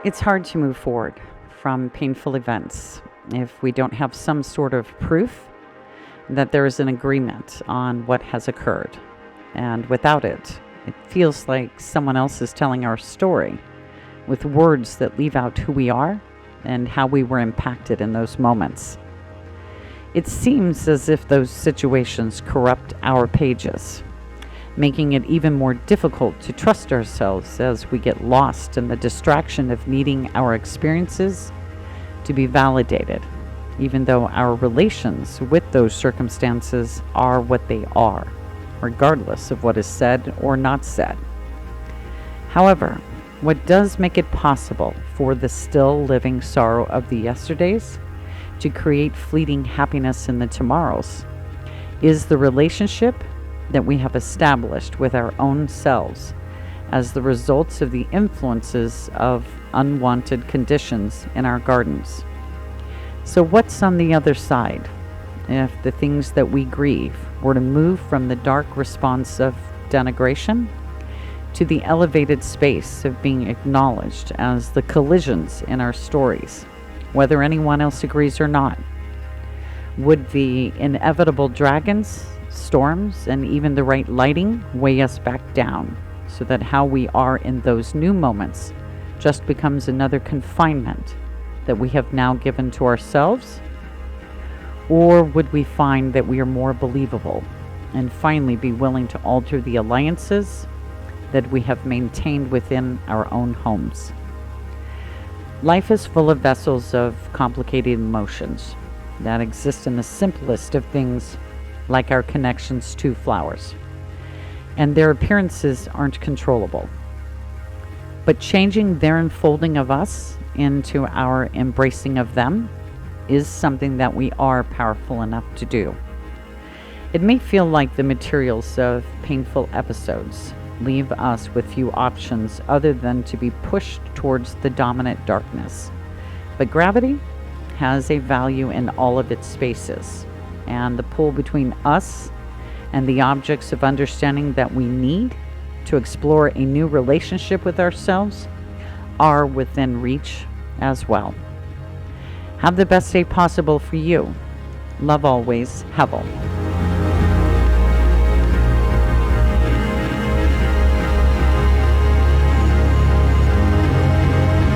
It's hard to move forward from painful events if we don't have some sort of proof that there is an agreement on what has occurred. And without it, it feels like someone else is telling our story with words that leave out who we are and how we were impacted in those moments. It seems as if those situations corrupt our pages, making it even more difficult to trust ourselves as we get lost in the distraction of needing our experiences to be validated, even though our relations with those circumstances are what they are, regardless of what is said or not said. However, what does make it possible for the still living sorrow of the yesterdays to create fleeting happiness in the tomorrows is the relationship that we have established with our own selves as the results of the influences of unwanted conditions in our gardens. So what's on the other side if the things that we grieve were to move from the dark response of denigration to the elevated space of being acknowledged as the collisions in our stories, whether anyone else agrees or not? Would the inevitable dragons, storms, and even the right lighting weigh us back down so that how we are in those new moments just becomes another confinement that we have now given to ourselves? Or would we find that we are more believable and finally be willing to alter the alliances that we have maintained within our own homes? Life is full of vessels of complicated emotions that exist in the simplest of things, like our connections to flowers, and their appearances aren't controllable. But changing their unfolding of us into our embracing of them is something that we are powerful enough to do. It may feel like the materials of painful episodes leave us with few options other than to be pushed towards the dominant darkness. But gravity has a value in all of its spaces, and the pull between us and the objects of understanding that we need to explore a new relationship with ourselves are within reach as well. Have the best day possible for you. Love always, Hevel.